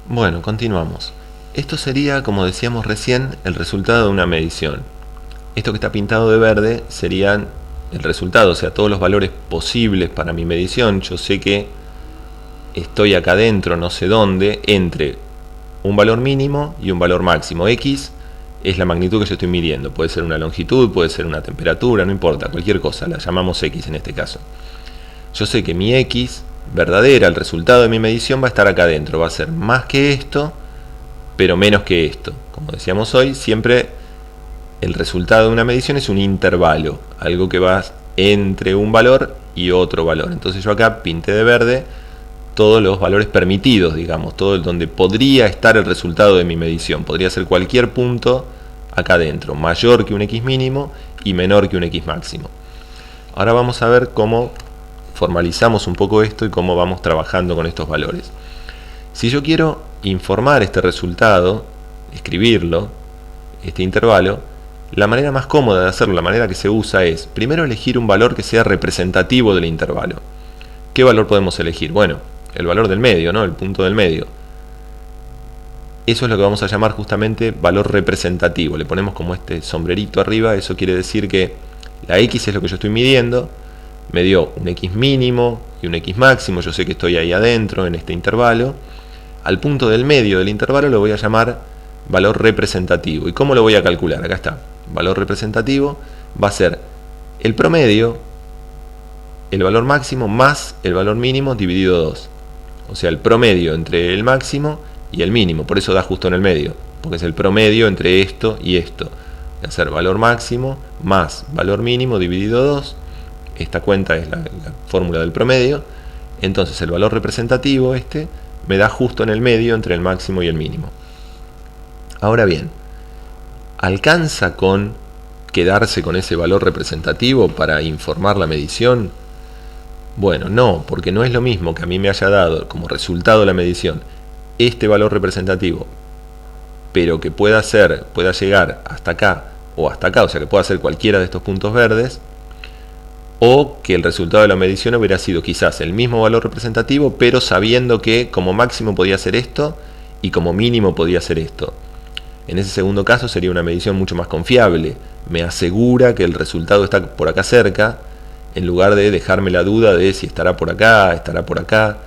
Bueno, continuamos. Esto sería, como decíamos recién, el resultado de una medición. Esto que está pintado de verde serían el resultado, o sea, todos los valores posibles para mi medición. Yo sé que estoy acá adentro, no sé dónde, entre un valor mínimo y un valor máximo. X es la magnitud que yo estoy midiendo. Puede ser una longitud, puede ser una temperatura, no importa, cualquier cosa, la llamamos X en este caso. Yo sé que mi X verdadera, el resultado de mi medición, va a estar acá adentro, va a ser más que esto, pero menos que esto. Como decíamos hoy, siempre el resultado de una medición es un intervalo, algo que va entre un valor y otro valor. Entonces yo acá pinté de verde todos los valores permitidos, digamos, todo donde podría estar el resultado de mi medición. Podría ser cualquier punto acá adentro, mayor que un X mínimo y menor que un X máximo. Ahora vamos a ver cómo formalizamos un poco esto y cómo vamos trabajando con estos valores. Si yo quiero informar este resultado, escribirlo, este intervalo, la manera más cómoda de hacerlo, la manera que se usa es, primero elegir un valor que sea representativo del intervalo. ¿Qué valor podemos elegir? Bueno, el valor del medio, ¿no? El punto del medio. Eso es lo que vamos a llamar justamente valor representativo. Le ponemos como este sombrerito arriba, eso quiere decir que la X es lo que yo estoy midiendo, me dio un X mínimo y un X máximo, yo sé que estoy ahí adentro en este intervalo. Al punto del medio del intervalo lo voy a llamar valor representativo. ¿Y cómo lo voy a calcular? Acá está. Valor representativo va a ser el promedio, el valor máximo más el valor mínimo dividido 2. O sea, el promedio entre el máximo y el mínimo. Por eso da justo en el medio, porque es el promedio entre esto y esto. Va a ser valor máximo más valor mínimo dividido 2. Esta cuenta es la fórmula del promedio. Entonces el valor representativo me da justo en el medio entre el máximo y el mínimo. Ahora bien, ¿alcanza con quedarse con ese valor representativo para informar la medición? Bueno, no, porque no es lo mismo que a mí me haya dado como resultado de la medición este valor representativo, pero que pueda llegar hasta acá, o sea que pueda ser cualquiera de estos puntos verdes, o que el resultado de la medición hubiera sido quizás el mismo valor representativo, pero sabiendo que como máximo podía ser esto y como mínimo podía ser esto. En ese segundo caso sería una medición mucho más confiable, me asegura que el resultado está por acá cerca, en lugar de dejarme la duda de si estará por acá,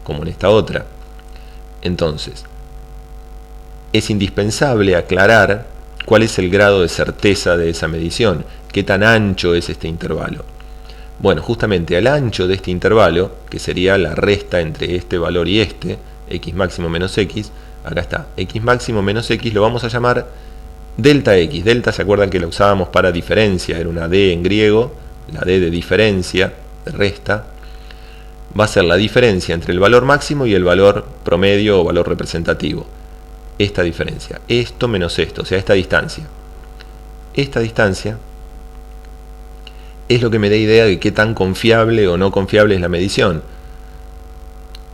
como en esta otra. Entonces, es indispensable aclarar cuál es el grado de certeza de esa medición, qué tan ancho es este intervalo. Bueno, justamente al ancho de este intervalo, que sería la resta entre este valor y este, X máximo menos X, acá está, X máximo menos X, lo vamos a llamar delta X. Delta, ¿se acuerdan que la usábamos para diferencia? Era una D en griego, la D de diferencia, de resta. Va a ser la diferencia entre el valor máximo y el valor promedio o valor representativo. Esta diferencia, esto menos esto, o sea, esta distancia. Esta distancia es lo que me da idea de qué tan confiable o no confiable es la medición.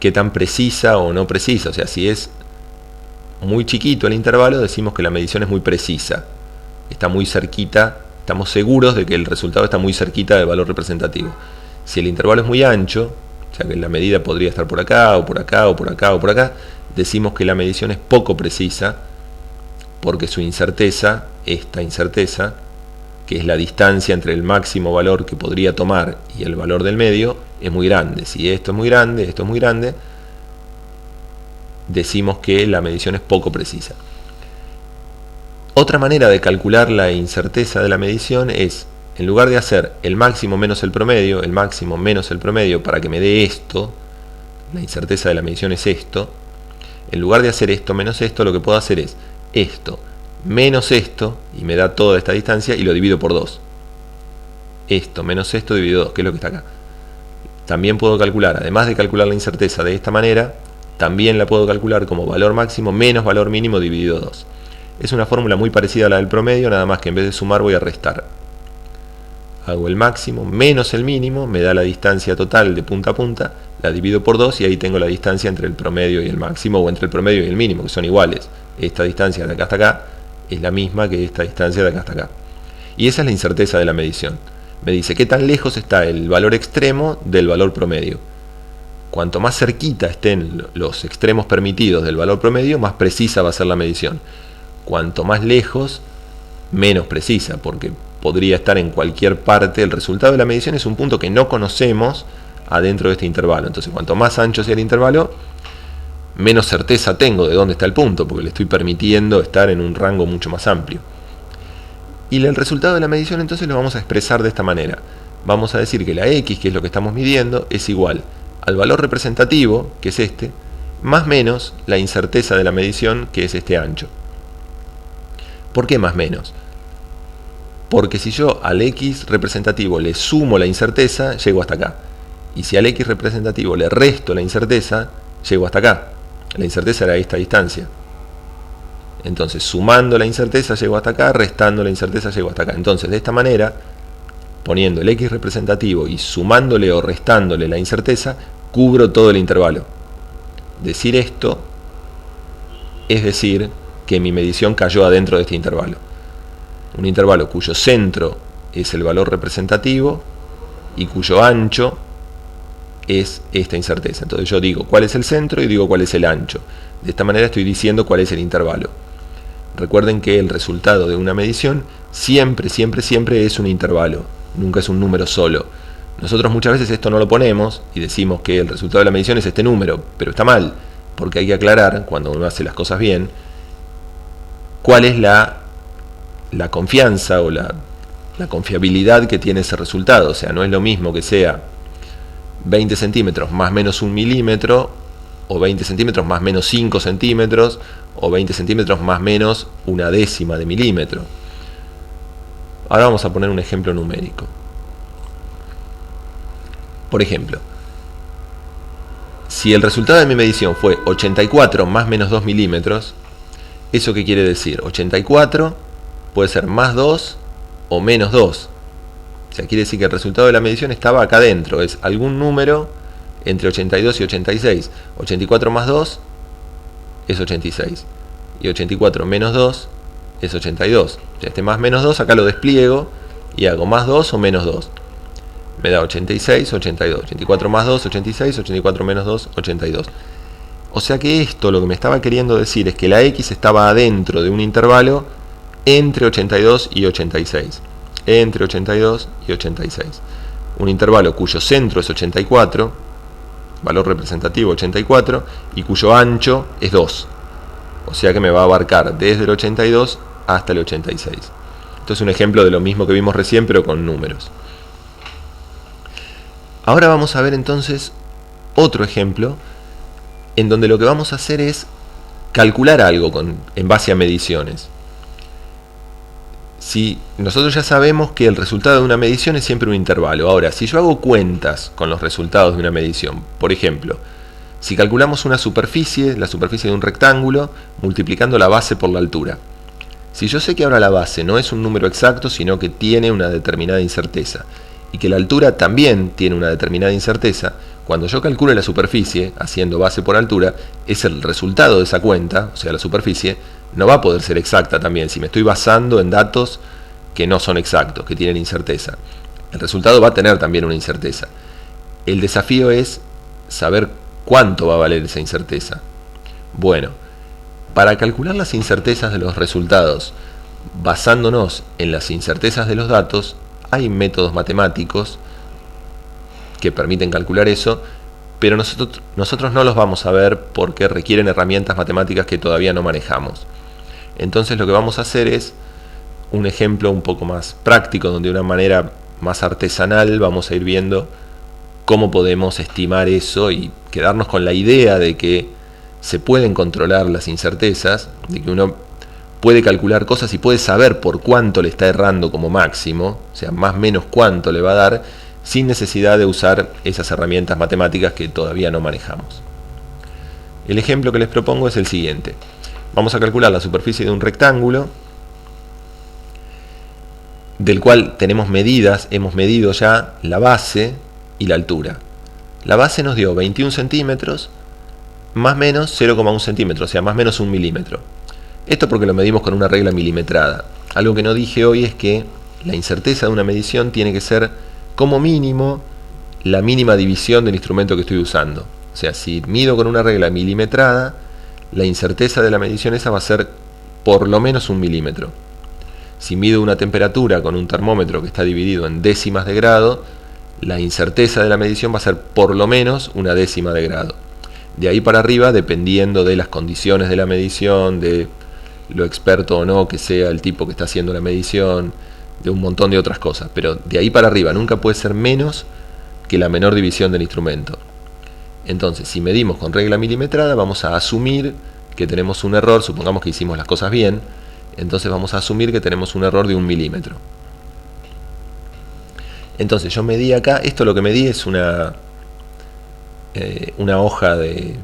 Qué tan precisa o no precisa. O sea, si es muy chiquito el intervalo, decimos que la medición es muy precisa. Está muy cerquita, estamos seguros de que el resultado está muy cerquita del valor representativo. Si el intervalo es muy ancho, o sea que la medida podría estar por acá, o por acá, o por acá, o por acá, decimos que la medición es poco precisa, porque su incerteza, esta incerteza, que es la distancia entre el máximo valor que podría tomar y el valor del medio, es muy grande. Si esto es muy grande, decimos que la medición es poco precisa. Otra manera de calcular la incerteza de la medición es, en lugar de hacer el máximo menos el promedio, el máximo menos el promedio para que me dé esto, la incerteza de la medición es esto, en lugar de hacer esto menos esto, lo que puedo hacer es esto menos esto, y me da toda esta distancia, y lo divido por 2. Esto menos esto dividido 2, que es lo que está acá. También puedo calcular, además de calcular la incerteza de esta manera, también la puedo calcular como valor máximo menos valor mínimo dividido 2. Es una fórmula muy parecida a la del promedio, nada más que en vez de sumar voy a restar. Hago el máximo menos el mínimo, me da la distancia total de punta a punta, la divido por 2 y ahí tengo la distancia entre el promedio y el máximo, o entre el promedio y el mínimo, que son iguales. Esta distancia de acá hasta acá es la misma que esta distancia de acá hasta acá. Y esa es la incerteza de la medición. Me dice qué tan lejos está el valor extremo del valor promedio. Cuanto más cerquita estén los extremos permitidos del valor promedio, más precisa va a ser la medición. Cuanto más lejos, menos precisa, porque podría estar en cualquier parte. El resultado de la medición es un punto que no conocemos adentro de este intervalo. Entonces, cuanto más ancho sea el intervalo, menos certeza tengo de dónde está el punto, porque le estoy permitiendo estar en un rango mucho más amplio. Y el resultado de la medición entonces lo vamos a expresar de esta manera. Vamos a decir que la X, que es lo que estamos midiendo, es igual al valor representativo, que es este, más menos la incerteza de la medición, que es este ancho. ¿Por qué más menos? Porque si yo al X representativo le sumo la incerteza, llego hasta acá. Y si al X representativo le resto la incerteza, llego hasta acá. La incerteza era esta distancia. Entonces, sumando la incerteza llego hasta acá, restando la incerteza llego hasta acá. Entonces, de esta manera, poniendo el X representativo y sumándole o restándole la incerteza, cubro todo el intervalo. Decir esto es decir que mi medición cayó adentro de este intervalo. Un intervalo cuyo centro es el valor representativo y cuyo ancho es esta incerteza. Entonces yo digo cuál es el centro y digo cuál es el ancho. De esta manera estoy diciendo cuál es el intervalo. Recuerden que el resultado de una medición siempre, siempre, siempre es un intervalo, nunca es un número solo. Nosotros muchas veces esto no lo ponemos y decimos que el resultado de la medición es este número, pero está mal, porque hay que aclarar, cuando uno hace las cosas bien, cuál es la confianza o la confiabilidad que tiene ese resultado. O sea, no es lo mismo que sea 20 centímetros más menos 1 milímetro, o 20 centímetros más menos 5 centímetros, o 20 centímetros más menos 1/10 de milímetro. Ahora vamos a poner un ejemplo numérico. Por ejemplo, si el resultado de mi medición fue 84 más menos 2 milímetros, ¿eso qué quiere decir? 84 puede ser más 2 o menos 2. O sea, quiere decir que el resultado de la medición estaba acá adentro, es algún número entre 82 y 86. 84 más 2 es 86. Y 84 menos 2 es 82. O sea, este más menos 2 acá lo despliego y hago más 2 o menos 2. Me da 86, 82. 84 más 2, 86. 84 menos 2, 82. O sea que esto lo que me estaba queriendo decir es que la X estaba adentro de un intervalo entre 82 y 86. Entre 82 y 86. Un intervalo cuyo centro es 84, valor representativo 84, y cuyo ancho es 2. O sea que me va a abarcar desde el 82 hasta el 86. Esto es un ejemplo de lo mismo que vimos recién, pero con números. Ahora vamos a ver entonces otro ejemplo en donde lo que vamos a hacer es calcular algo en base a mediciones. Si nosotros ya sabemos que el resultado de una medición es siempre un intervalo. Ahora, si yo hago cuentas con los resultados de una medición, por ejemplo, si calculamos una superficie, la superficie de un rectángulo, multiplicando la base por la altura. Si yo sé que ahora la base no es un número exacto, sino que tiene una determinada incerteza, y que la altura también tiene una determinada incerteza, cuando yo calcule la superficie, haciendo base por altura, es el resultado de esa cuenta, o sea, la superficie, no va a poder ser exacta también, si me estoy basando en datos que no son exactos, que tienen incerteza. El resultado va a tener también una incerteza. El desafío es saber cuánto va a valer esa incerteza. Bueno, para calcular las incertezas de los resultados, basándonos en las incertezas de los datos, hay métodos matemáticos que permiten calcular eso, pero nosotros no los vamos a ver porque requieren herramientas matemáticas que todavía no manejamos. Entonces lo que vamos a hacer es un ejemplo un poco más práctico, donde de una manera más artesanal vamos a ir viendo cómo podemos estimar eso y quedarnos con la idea de que se pueden controlar las incertezas, de que uno puede calcular cosas y puede saber por cuánto le está errando como máximo, o sea, más o menos cuánto le va a dar, sin necesidad de usar esas herramientas matemáticas que todavía no manejamos. El ejemplo que les propongo es el siguiente. Vamos a calcular la superficie de un rectángulo, del cual tenemos medidas, hemos medido ya la base y la altura. La base nos dio 21 centímetros, más o menos 0,1 centímetro, o sea, más o menos 1 milímetro. Esto porque lo medimos con una regla milimetrada. Algo que no dije hoy es que la incerteza de una medición tiene que ser como mínimo la mínima división del instrumento que estoy usando. sea, si mido con una regla milimetrada, la incerteza de la medición esa va a ser por lo menos 1 milímetro. Si mido una temperatura con un termómetro que está dividido en décimas de grado, la incerteza de la medición va a ser por lo menos 1/10 de grado. De ahí para arriba, dependiendo de las condiciones de la medición, de lo experto o no que sea el tipo que está haciendo la medición, de un montón de otras cosas. Pero de ahí para arriba nunca puede ser menos que la menor división del instrumento. Entonces, si medimos con regla milimetrada, vamos a asumir que tenemos un error, supongamos que hicimos las cosas bien, entonces vamos a asumir que tenemos un error de 1 milímetro. Entonces yo medí acá, esto lo que medí es una hoja de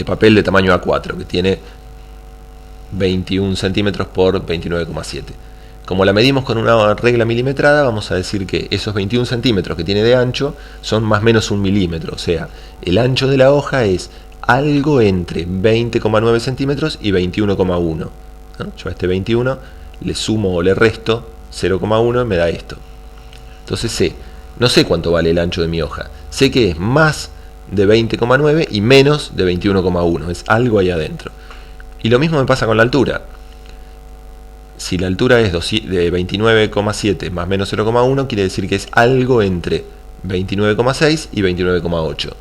papel de tamaño A4 que tiene 21 centímetros por 29,7. Como la medimos con una regla milimetrada, vamos a decir que esos 21 centímetros que tiene de ancho son más o menos 1 milímetro, o sea, el ancho de la hoja es algo entre 20,9 centímetros y 21,1. ¿no? Yo a este 21 le sumo o le resto 0,1 y me da esto. Entonces no sé cuánto vale el ancho de mi hoja, sé que es más de 20,9 y menos de 21,1, es algo ahí adentro. Y lo mismo me pasa con la altura. Si la altura es de 29,7 más menos 0,1, quiere decir que es algo entre 29,6 y 29,8.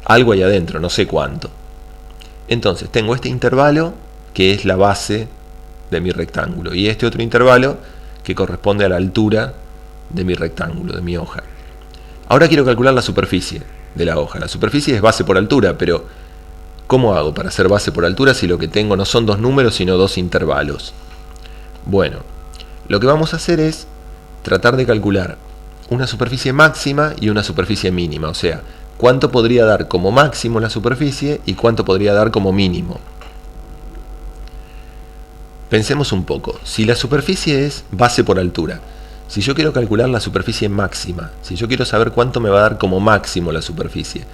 Algo ahí adentro, no sé cuánto. Entonces tengo este intervalo que es la base de mi rectángulo y este otro intervalo que corresponde a la altura de mi rectángulo, de mi hoja. Ahora quiero calcular la superficie de la hoja. La superficie es base por altura, pero ¿cómo hago para hacer base por altura si lo que tengo no son dos números sino dos intervalos? Bueno, lo que vamos a hacer es tratar de calcular una superficie máxima y una superficie mínima, o sea, cuánto podría dar como máximo la superficie y cuánto podría dar como mínimo. Pensemos un poco, si la superficie es base por altura, si yo quiero calcular la superficie máxima, si yo quiero saber cuánto me va a dar como máximo la superficie,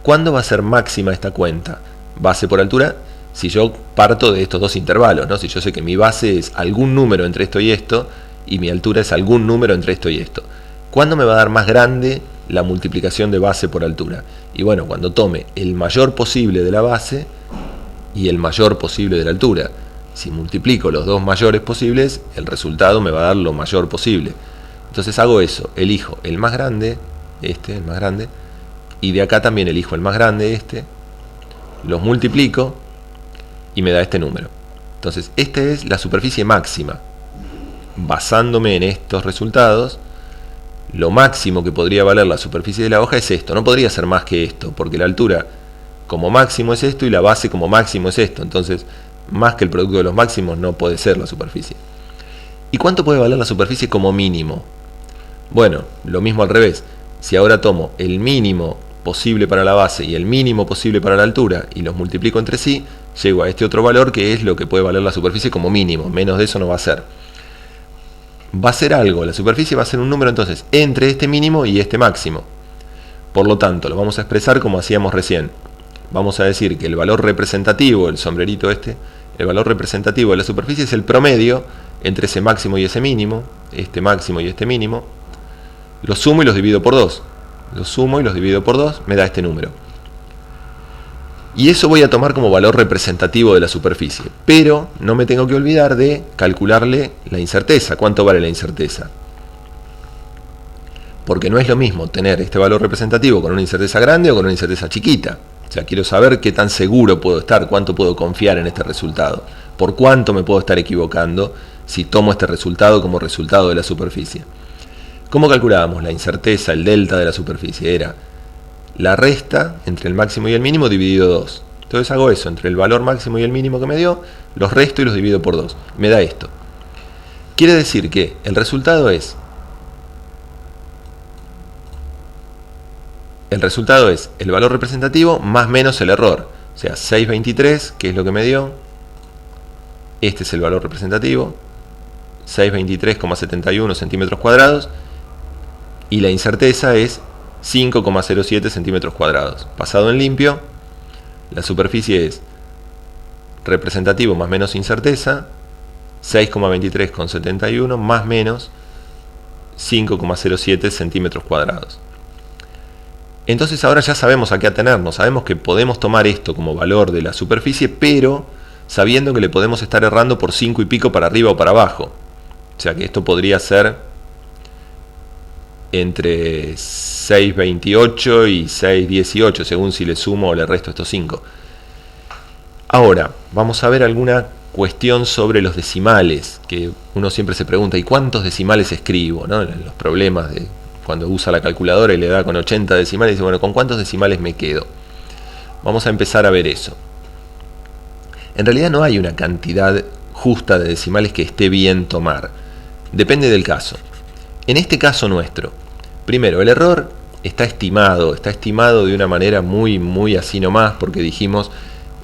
¿cuándo va a ser máxima esta cuenta? Base por altura, si yo parto de estos dos intervalos, ¿no? Si yo sé que mi base es algún número entre esto y mi altura es algún número entre esto y esto. ¿Cuándo me va a dar más grande la multiplicación de base por altura? Y bueno, cuando tome el mayor posible de la base y el mayor posible de la altura. Si multiplico los dos mayores posibles, el resultado me va a dar lo mayor posible. Entonces hago eso, elijo el más grande, el más grande, y de acá también elijo el más grande, los multiplico y me da este número. Entonces esta es la superficie máxima. Basándome en estos resultados, lo máximo que podría valer la superficie de la hoja es esto. No podría ser más que esto, porque la altura como máximo es esto y la base como máximo es esto. Entonces, más que el producto de los máximos no puede ser la superficie. ¿Y cuánto puede valer la superficie como mínimo? Bueno, lo mismo al revés. Si ahora tomo el mínimo posible para la base y el mínimo posible para la altura y los multiplico entre sí, llego a este otro valor que es lo que puede valer la superficie como mínimo. Menos de eso no va a ser. Va a ser algo, la superficie va a ser un número entonces entre este mínimo y este máximo. Por lo tanto, lo vamos a expresar como hacíamos recién. Vamos a decir que el valor representativo, el sombrerito el valor representativo de la superficie es el promedio entre ese máximo y ese mínimo, este máximo y este mínimo. Los sumo y los divido por 2. Los sumo y los divido por 2, me da este número. Y eso voy a tomar como valor representativo de la superficie. Pero no me tengo que olvidar de calcularle la incerteza. ¿Cuánto vale la incerteza? Porque no es lo mismo tener este valor representativo con una incerteza grande o con una incerteza chiquita. O sea, quiero saber qué tan seguro puedo estar, cuánto puedo confiar en este resultado, por cuánto me puedo estar equivocando si tomo este resultado como resultado de la superficie. ¿Cómo calculábamos la incerteza, el delta de la superficie? Era la resta entre el máximo y el mínimo dividido 2. Entonces hago eso, entre el valor máximo y el mínimo que me dio, los resto y los divido por 2. Me da esto. Quiere decir que el resultado es el valor representativo más menos el error. O sea, 623, que es lo que me dio. Este es el valor representativo. 623,71 centímetros cuadrados. Y la incerteza es 5,07 centímetros cuadrados. Pasado en limpio, la superficie es representativo más menos incerteza. 6,23,71 más menos 5,07 centímetros cuadrados. Entonces ahora ya sabemos a qué atenernos, sabemos que podemos tomar esto como valor de la superficie, pero sabiendo que le podemos estar errando por 5 y pico para arriba o para abajo. O sea que esto podría ser entre 6,28 y 6,18, según si le sumo o le resto estos 5. Ahora, vamos a ver alguna cuestión sobre los decimales, que uno siempre se pregunta, ¿y cuántos decimales escribo? ¿No? Los problemas de cuando usa la calculadora y le da con 80 decimales, y dice, bueno, ¿con cuántos decimales me quedo? Vamos a empezar a ver eso. En realidad no hay una cantidad justa de decimales que esté bien tomar. Depende del caso. En este caso nuestro, primero, el error está estimado de una manera muy así nomás, porque dijimos,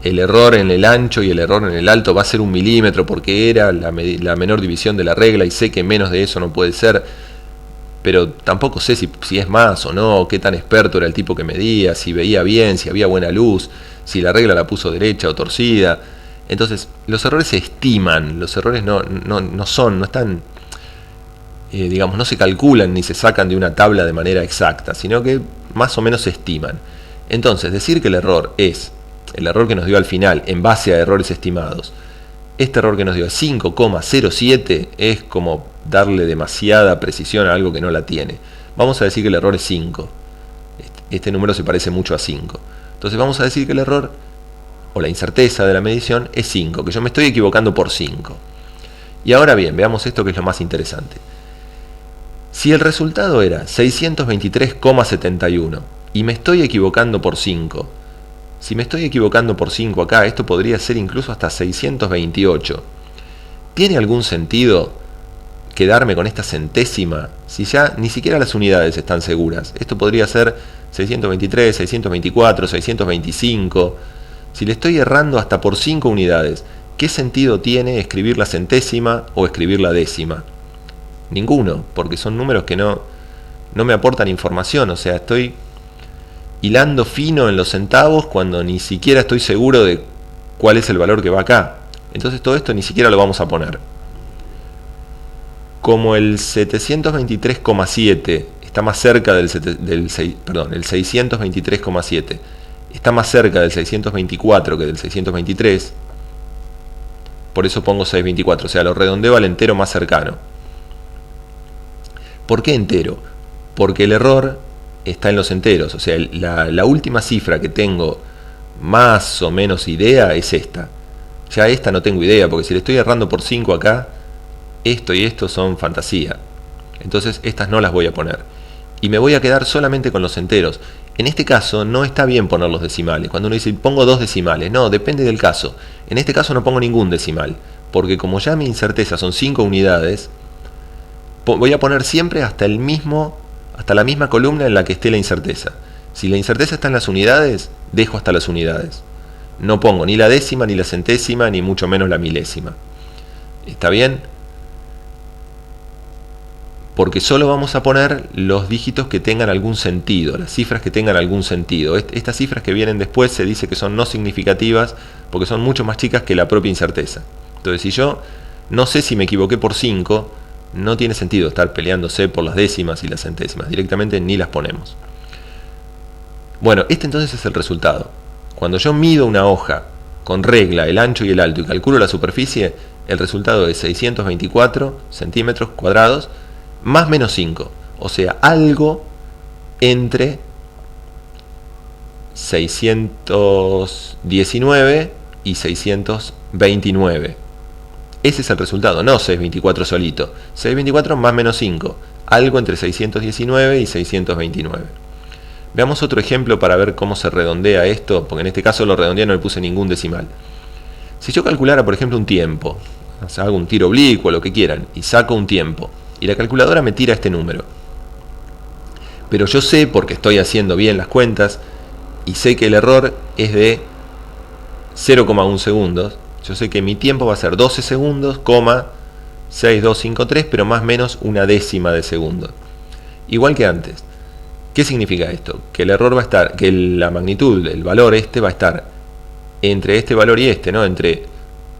el error en el ancho y el error en el alto va a ser 1 milímetro, porque era la menor división de la regla, y sé que menos de eso no puede ser, pero tampoco sé si es más o no, qué tan experto era el tipo que medía, si veía bien, si había buena luz, si la regla la puso derecha o torcida. Entonces, los errores se estiman, los errores no están, digamos, no se calculan ni se sacan de una tabla de manera exacta, sino que más o menos se estiman. Entonces, decir que el error es el error que nos dio al final en base a errores estimados, este error que nos dio 5,07 es como darle demasiada precisión a algo que no la tiene. Vamos a decir que el error es 5. Este número se parece mucho a 5. Entonces vamos a decir que el error o la incerteza de la medición es 5, que yo me estoy equivocando por 5. Y ahora bien, veamos esto que es lo más interesante. Si el resultado era 623,71 y me estoy equivocando por 5, si me estoy equivocando por 5 acá, esto podría ser incluso hasta 628. ¿Tiene algún sentido quedarme con esta centésima si ya ni siquiera las unidades están seguras? Esto podría ser 623, 624, 625. Si le estoy errando hasta por 5 unidades, ¿qué sentido tiene escribir la centésima o escribir la décima? Ninguno, porque son números que no me aportan información. O sea, estoy hilando fino en los centavos cuando ni siquiera estoy seguro de cuál es el valor que va acá. Entonces todo esto ni siquiera lo vamos a poner. Como el 723,7 está más cerca el 623,7 está más cerca del 624 que del 623, por eso pongo 624, o sea, lo redondeo al entero más cercano. ¿Por qué entero? Porque el error está en los enteros, o sea, la última cifra que tengo más o menos idea es esta. Ya esta no tengo idea, porque si le estoy errando por 5 acá, esto y esto son fantasía. Entonces estas no las voy a poner. Y me voy a quedar solamente con los enteros. En este caso no está bien poner los decimales. Cuando uno dice pongo 2 decimales, no, depende del caso. En este caso no pongo ningún decimal, porque como ya mi incerteza son 5 unidades, voy a poner siempre hasta la misma columna en la que esté la incerteza. Si la incerteza está en las unidades, dejo hasta las unidades. No pongo ni la décima, ni la centésima, ni mucho menos la milésima. ¿Está bien? Porque solo vamos a poner los dígitos que tengan algún sentido, las cifras que tengan algún sentido. Estas cifras que vienen después se dice que son no significativas porque son mucho más chicas que la propia incerteza. Entonces, si yo no sé si me equivoqué por 5, no tiene sentido estar peleándose por las décimas y las centésimas. Directamente ni las ponemos. Bueno, este entonces es el resultado. Cuando yo mido una hoja con regla, el ancho y el alto, y calculo la superficie, el resultado es 624 centímetros cuadrados más menos 5. O sea, algo entre 619 y 629. Ese es el resultado, no 624 solito. 624 más menos 5. Algo entre 619 y 629. Veamos otro ejemplo para ver cómo se redondea esto, porque en este caso lo redondeé, no le puse ningún decimal. Si yo calculara, por ejemplo, un tiempo, o sea, hago un tiro oblicuo, lo que quieran, y saco un tiempo, y la calculadora me tira este número. Pero yo sé, porque estoy haciendo bien las cuentas, y sé que el error es de 0,1 segundos, yo sé que mi tiempo va a ser 12 segundos, 6253, pero más o menos una décima de segundo. Igual que antes. ¿Qué significa esto? Que el error va a estar, que la magnitud, el valor este va a estar entre este valor y este, ¿no? Entre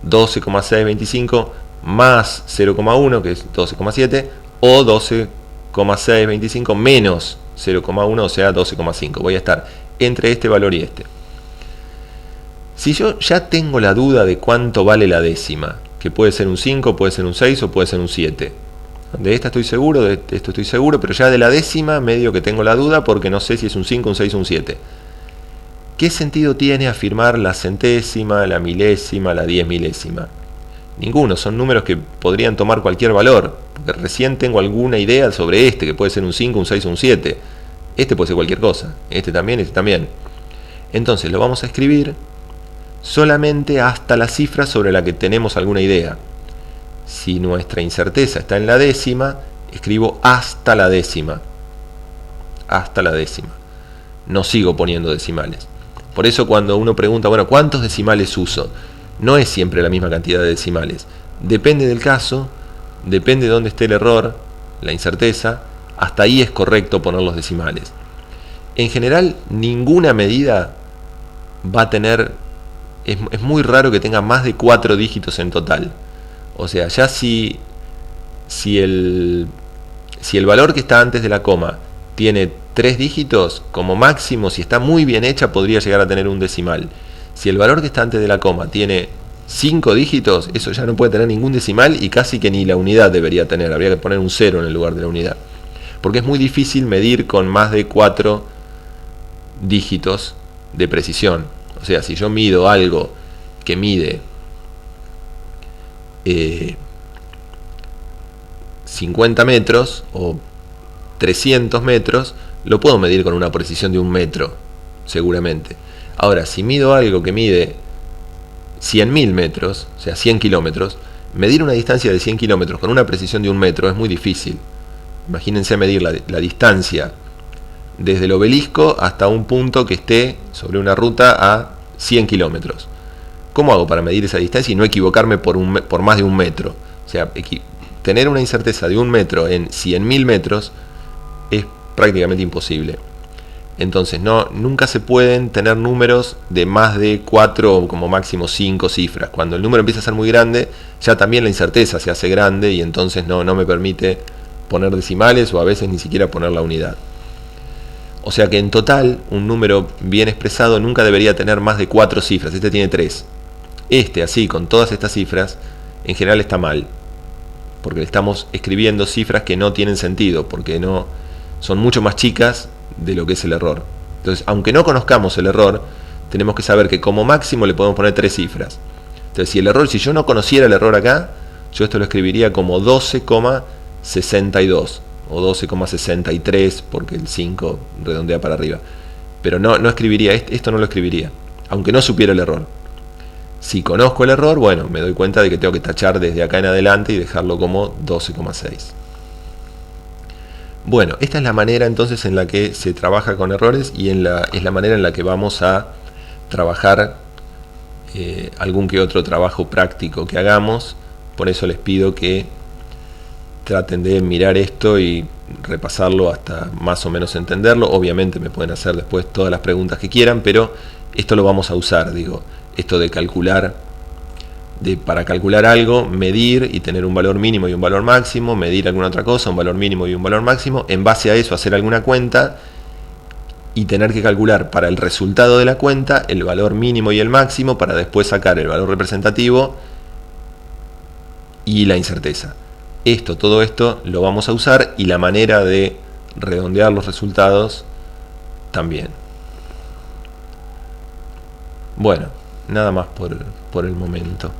12,625 más 0,1, que es 12,7, o 12,625 menos 0,1, o sea 12,5. Voy a estar entre este valor y este. Si yo ya tengo la duda de cuánto vale la décima, que puede ser un 5, puede ser un 6 o puede ser un 7. De esta estoy seguro, de esto estoy seguro, pero ya de la décima medio que tengo la duda porque no sé si es un 5, un 6 o un 7. ¿Qué sentido tiene afirmar la centésima, la milésima, la 10 milésima? Ninguno, son números que podrían tomar cualquier valor, porque recién tengo alguna idea sobre este, que puede ser un 5, un 6 o un 7. Este puede ser cualquier cosa, este también, este también. Entonces lo vamos a escribir solamente hasta la cifra sobre la que tenemos alguna idea. Si nuestra incerteza está en la décima, escribo hasta la décima. Hasta la décima. No sigo poniendo decimales. Por eso cuando uno pregunta, bueno, ¿cuántos decimales uso? No es siempre la misma cantidad de decimales. Depende del caso, depende de dónde esté el error, la incerteza, hasta ahí es correcto poner los decimales. En general, ninguna medida va a tener, es muy raro que tenga más de 4 dígitos en total. O sea, ya si el valor que está antes de la coma tiene 3 dígitos, como máximo, si está muy bien hecha, podría llegar a tener un decimal. Si el valor que está antes de la coma tiene 5 dígitos, eso ya no puede tener ningún decimal y casi que ni la unidad debería tener. Habría que poner un 0 en el lugar de la unidad. Porque es muy difícil medir con más de 4 dígitos de precisión. O sea, si yo mido algo que mide 50 metros o 300 metros, lo puedo medir con una precisión de 1 metro, seguramente. Ahora, si mido algo que mide 100.000 metros, o sea 100 kilómetros, medir una distancia de 100 kilómetros con una precisión de 1 metro es muy difícil. Imagínense medir la distancia desde el obelisco hasta un punto que esté sobre una ruta a 100 kilómetros. ¿Cómo hago para medir esa distancia y no equivocarme por más de 1 metro? O sea, tener una incerteza de 1 metro en 100.000 metros es prácticamente imposible. Entonces nunca se pueden tener números de más de 4 o como máximo 5 cifras. Cuando el número empieza a ser muy grande, ya también la incerteza se hace grande y entonces no me permite poner decimales o a veces ni siquiera poner la unidad. O sea que en total un número bien expresado nunca debería tener más de 4 cifras. Este tiene 3. Este, así, con todas estas cifras, en general está mal, porque le estamos escribiendo cifras que no tienen sentido, porque no son mucho más chicas de lo que es el error. Entonces, aunque no conozcamos el error, tenemos que saber que como máximo le podemos poner 3 cifras. Entonces, si yo no conociera el error acá, yo esto lo escribiría como 12,62 o 12,63, porque el 5 redondea para arriba. Pero no escribiría, esto no lo escribiría, aunque no supiera el error. Si conozco el error, bueno, me doy cuenta de que tengo que tachar desde acá en adelante y dejarlo como 12,6. Bueno, esta es la manera entonces en la que se trabaja con errores y es la manera en la que vamos a trabajar algún que otro trabajo práctico que hagamos. Por eso les pido que traten de mirar esto y repasarlo hasta más o menos entenderlo. Obviamente me pueden hacer después todas las preguntas que quieran, pero esto lo vamos a usar, esto de calcular, para calcular algo, medir y tener un valor mínimo y un valor máximo, medir alguna otra cosa, un valor mínimo y un valor máximo, en base a eso hacer alguna cuenta y tener que calcular para el resultado de la cuenta el valor mínimo y el máximo para después sacar el valor representativo y la incerteza. Todo esto lo vamos a usar y la manera de redondear los resultados también. Bueno, nada más por el momento.